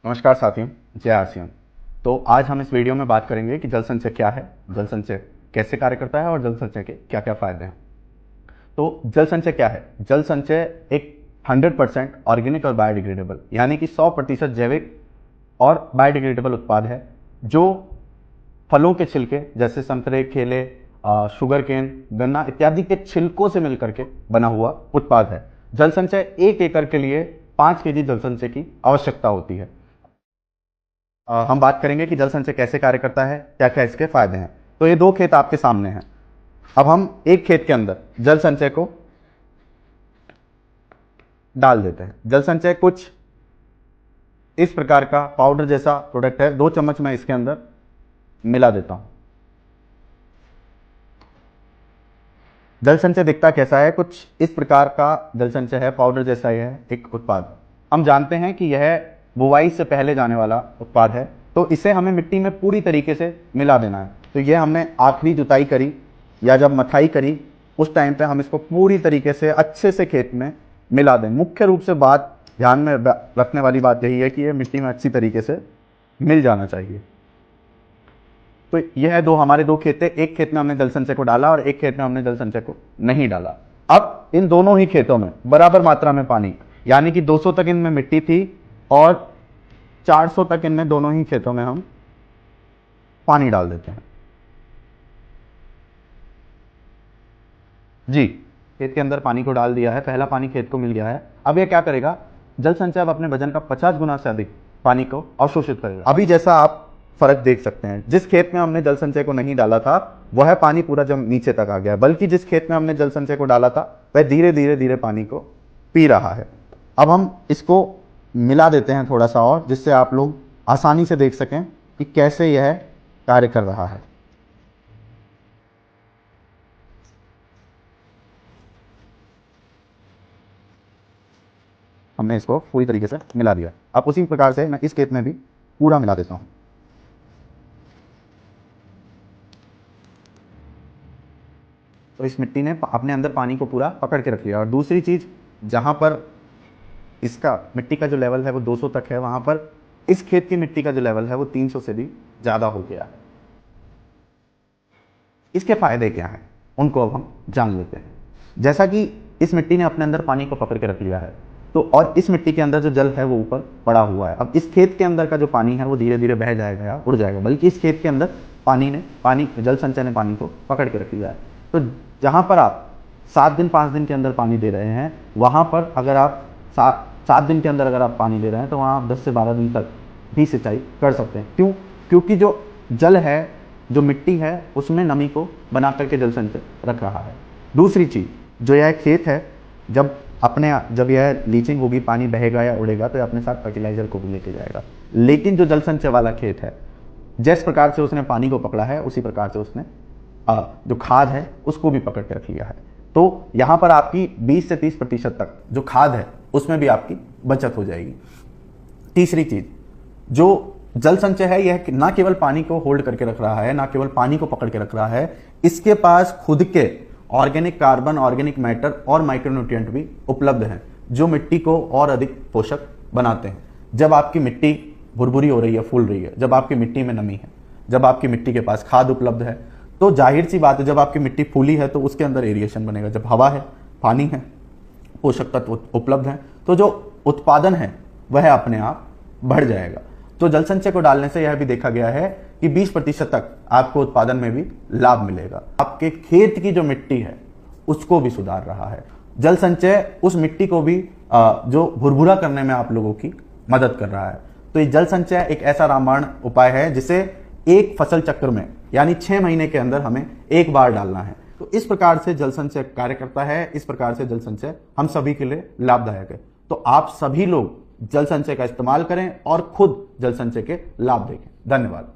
नमस्कार साथियों, जय आसियान। तो आज हम इस वीडियो में बात करेंगे कि जल संचय क्या है, जल संचय कैसे कार्य करता है और जल संचय के क्या क्या फायदे हैं। तो जल संचय क्या है? जल संचय एक 100% ऑर्गेनिक और बायोडिग्रेडेबल यानी कि 100% जैविक और बायोडिग्रेडेबल उत्पाद है जो फलों के छिलके जैसे संतरे, केले, शुगर केन, गन्ना इत्यादि के छिलकों से मिलकर के बना हुआ उत्पाद है। जल संचय 1 एकड़ के लिए 5 केजी जल संचय की आवश्यकता होती है। हम बात करेंगे कि जल संचय कैसे कार्य करता है, क्या क्या इसके फायदे हैं। तो ये 2 खेत आपके सामने हैं। अब हम एक खेत के अंदर जल संचय को डाल देते हैं। जल संचय कुछ इस प्रकार का पाउडर जैसा प्रोडक्ट है। 2 चम्मच मैं इसके अंदर मिला देता हूं। जल संचय दिखता कैसा है? कुछ इस प्रकार का जल संचय है, पाउडर जैसा यह है एक उत्पाद। हम जानते हैं कि यह बुवाई से पहले जाने वाला उत्पाद है, तो इसे हमें मिट्टी में पूरी तरीके से मिला देना है। तो यह हमने आखिरी जुताई करी या जब मथाई करी उस टाइम पे हम इसको पूरी तरीके से अच्छे से खेत में मिला दें। मुख्य रूप से बात ध्यान में रखने वाली बात यही है कि यह मिट्टी में अच्छी तरीके से मिल जाना चाहिए। तो यह हमारे 2 खेत थे। एक खेत में हमने जल संचय को डाला और एक खेत में हमने जल संचय को नहीं डाला। अब इन दोनों ही खेतों में बराबर मात्रा में पानी, यानी कि 200 तक इनमें मिट्टी थी और 400 तक इनमें दोनों ही खेतों में हम पानी डाल देते हैं। जी, खेत के अंदर पानी को डाल दिया है। पहला पानी खेत को मिल गया है। अब यह क्या करेगा? जल संचय अब अपने वजन का 50 गुना से अधिक पानी को अवशोषित करेगा। अभी जैसा आप फर्क देख सकते हैं, जिस खेत में हमने जल संचय को नहीं डाला था वह पानी पूरा जम नीचे तक आ गया, बल्कि जिस खेत में हमने जल संचय को डाला था वह धीरे धीरे पानी को पी रहा है। अब हम इसको मिला देते हैं थोड़ा सा और, जिससे आप लोग आसानी से देख सकें कि कैसे यह कार्य कर रहा है। हमने इसको पूरी तरीके से मिला दिया। अब उसी प्रकार से मैं इस खेत में भी पूरा मिला देता हूं। तो इस मिट्टी ने अपने अंदर पानी को पूरा पकड़ के रख लिया। और दूसरी चीज, जहां पर इसका मिट्टी का जो लेवल है वो 200 तक है, वहां पर इस खेत की मिट्टी का जो लेवल है वो 300 से भी ज्यादा हो गया है। इसके फायदे क्या हैं उनको अब हम जान लेते हैं। जैसा कि इस मिट्टी ने अपने अंदर पानी को पकड़ के रख लिया है, तो और इस मिट्टी के अंदर जो जल है वो ऊपर पड़ा हुआ है। अब इस खेत के अंदर का जो पानी है वो धीरे धीरे बह जाएगा या उड़ जाएगा, बल्कि इस खेत के अंदर जल संचय ने पानी को पकड़ के रख लिया है। तो जहां पर आप 7 दिन 5 दिन के अंदर पानी दे रहे हैं, वहां पर अगर आप 7 दिन के अंदर अगर आप पानी दे रहे हैं तो वहां आप 10 से 12 दिन तक भी सिंचाई कर सकते हैं। क्यों? क्योंकि जो जल है, जो मिट्टी है, उसमें नमी को बना करके जल संचय रख रहा है। दूसरी चीज, जो यह खेत है, जब यह लीचिंग होगी, पानी बहेगा या उड़ेगा तो यह अपने साथ फर्टिलाइजर को भी लेके जाएगा। लेकिन जो जल संचय वाला खेत है, जिस प्रकार से उसने पानी को पकड़ा है उसी प्रकार से उसने जो खाद है उसको भी पकड़ के रख लिया है। तो यहां पर आपकी 20 से 30% तक जो खाद है उसमें भी आपकी बचत हो जाएगी। तीसरी चीज, जो जल संचय है, यह ना केवल पानी को होल्ड करके रख रहा है, ना केवल पानी को पकड़ के रख रहा है, इसके पास खुद के ऑर्गेनिक कार्बन, ऑर्गेनिक मैटर और माइक्रोन्यूट्रिएंट भी उपलब्ध हैं, जो मिट्टी को और अधिक पोषक बनाते हैं। जब आपकी मिट्टी भुरभुरी हो रही है, फूल रही है, जब आपकी मिट्टी में नमी है, जब आपकी मिट्टी के पास खाद उपलब्ध है, तो जाहिर सी बात है जब आपकी मिट्टी फूली है तो उसके अंदर एरिएशन बनेगा। जब हवा है, पानी है, पोषक तत्व उपलब्ध हैं, तो जो उत्पादन है वह अपने आप बढ़ जाएगा। तो जल संचय को डालने से यह भी देखा गया है कि 20% तक आपको उत्पादन में भी लाभ मिलेगा। आपके खेत की जो मिट्टी है उसको भी सुधार रहा है। जल संचय उस मिट्टी को भी जो भुरभुरा करने में आप लोगों की मदद कर रहा है। तो ये जल संचय एक ऐसा रामबाण उपाय है जिसे एक फसल चक्र में यानी 6 महीने के अंदर हमें एक बार डालना है। तो इस प्रकार से जल संचय कार्य करता है। इस प्रकार से जल संचय हम सभी के लिए लाभदायक है। तो आप सभी लोग जल संचय का इस्तेमाल करें और खुद जल संचय के लाभ देखें। धन्यवाद।